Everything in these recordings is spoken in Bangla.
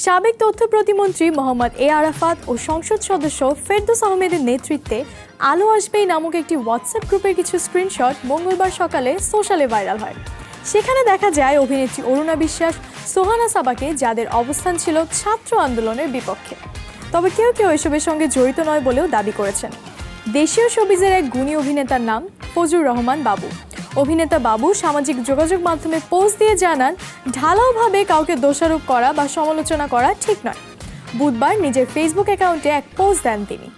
সাবেক তথ্য প্রতিমন্ত্রী মোহাম্মদ এ আরাফাত ও সংসদ সদস্য ফেরদৌস আহমেদের নেতৃত্বে আলো আসবেই নামক একটি হোয়াটসঅ্যাপ গ্রুপের কিছু স্ক্রিনশট মঙ্গলবার সকালে সোশ্যালে ভাইরাল হয়। সেখানে দেখা যায় অভিনেত্রী অরুণা বিশ্বাস, সোহানা সাবাকে, যাদের অবস্থান ছিল ছাত্র আন্দোলনের বিপক্ষে। তবে কেউ কেউ এসবের সঙ্গে জড়িত নয় বলেও দাবি করেছেন। দেশীয় শোবিজের এক গুণী অভিনেতার নাম ফজলুর রহমান বাবু। অভিনেতা বাবু সামাজিক যোগাযোগ মাধ্যমে পোস্ট দিয়ে জানান, ঢালাওভাবে কাউকে দোষারোপ করা বা সমালোচনা করা ঠিক নয়। বুধবার নিজের ফেসবুক অ্যাকাউন্টে এক পোস্ট দেন তিনি।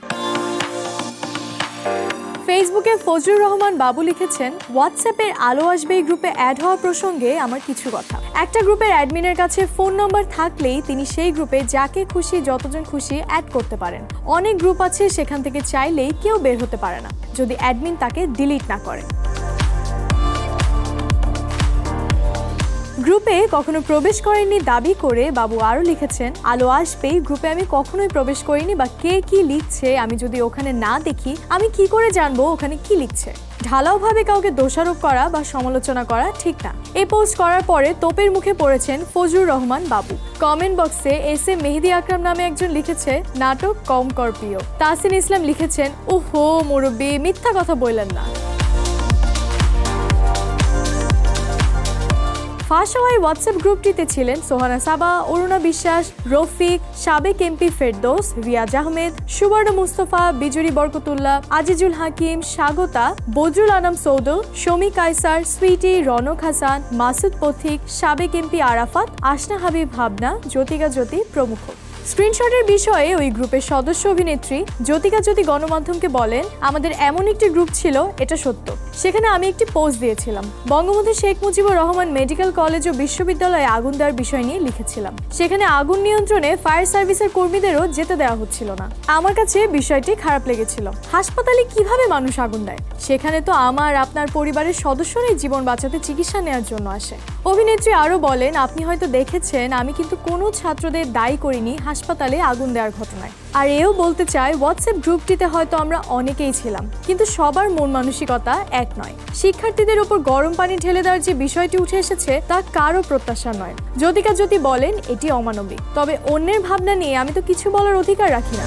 ফেসবুকে ফজলুর রহমান বাবু লিখেছেন, হোয়াটসঅ্যাপের আলো আসবে এই গ্রুপে অ্যাড হওয়া প্রসঙ্গে আমার কিছু কথা। একটা গ্রুপের অ্যাডমিনের কাছে ফোন নম্বর থাকলেই তিনি সেই গ্রুপে যাকে খুশি যতজন খুশি অ্যাড করতে পারেন। অনেক গ্রুপ আছে সেখান থেকে চাইলেই কেউ বের হতে পারে না, যদি অ্যাডমিন তাকে ডিলিট না করে। গ্রুপে কখনো প্রবেশ করেননি দাবি করে বাবু আরও লিখেছেন, আলো আসবেই গ্রুপে আমি কখনোই প্রবেশ করিনি বা কে কি লিখছে আমি যদি ওখানে না দেখি আমি কি করে জানবো ওখানে কি লিখছে। ঢালাওভাবে কাউকে দোষারোপ করা বা সমালোচনা করা ঠিক না। এই পোস্ট করার পরে তোপের মুখে পড়েছেন ফজলুর রহমান বাবু। কমেন্ট বক্সে এস এ মেহেদি আকরাম নামে একজন লিখেছে, নাটক কম কর প্রিয়। তাহসিন ইসলাম লিখেছেন, ওহো মুরব্বি, মিথ্যা কথা বললেন না। ফাঁস হওয়া হোয়াটসঅ্যাপ গ্রুপটিতে ছিলেন সোহানা সাবা, অরুণা বিশ্বাস, রফিক, সাবেক এমপি ফেরদৌস, রিয়াজ আহমেদ, সুবর্ণ মুস্তফা, বিজুরি বরকতুল্লাহ, আজিজুল হাকিম, স্বাগতা, বদরুল আনাম সৌদ, শমী কায়সার, সুইটি, রনক হাসান, মাসুদ পথিক, সাবেক এমপি আরাফাত, আসনা হাবিব ভাবনা, জ্যোতিকা জ্যোতি প্রমুখ। স্ক্রিনশটের বিষয়ে ওই গ্রুপের সদস্য অভিনেত্রী জ্যোতিকা জ্যোতি গণমাধ্যমকে বলেন, আমাদের এমন একটি গ্রুপ ছিল, এটা সত্য। সেখানে আমি একটি পোস্ট দিয়েছিলাম। বঙ্গবন্ধু শেখ মুজিবুর রহমান মেডিকেল কলেজ ও বিশ্ববিদ্যালয়ে আগুন দেওয়ার বিষয় নিয়ে লিখেছিলাম। সেখানে আগুন নিয়ন্ত্রণে ফায়ার সার্ভিসের কর্মীদেরও যেতে দেওয়া হচ্ছিল না। আমার কাছে বিষয়টি খারাপ লেগেছিল। হাসপাতালে কিভাবে মানুষ আগুন দেয়? সেখানে তো আমার আপনার পরিবারের সদস্যরাই জীবন বাঁচাতে চিকিৎসা নেওয়ার জন্য আসে। অভিনেত্রী আরও বলেন, আপনি হয়তো দেখেছেন আমি কিন্তু কোনো ছাত্রদের দায়ী করিনি হাসপাতালে আগুন দেওয়ার ঘটনায়। আর এও বলতে চাই, হোয়াটসঅ্যাপ গ্রুপটিতে হয়তো আমরা অনেকেই ছিলাম, কিন্তু সবার মন মানসিকতা এক নয়। শিক্ষার্থীদের উপর গরম পানি ঢেলে দেওয়ার যে বিষয়টি উঠে এসেছে তা কারো প্রত্যাশা নয়। জ্যোতিকা জ্যোতি বলেন, এটি অমানবিক। তবে অন্যের ভাবনা নিয়ে আমি তো কিছু বলার অধিকার রাখি না।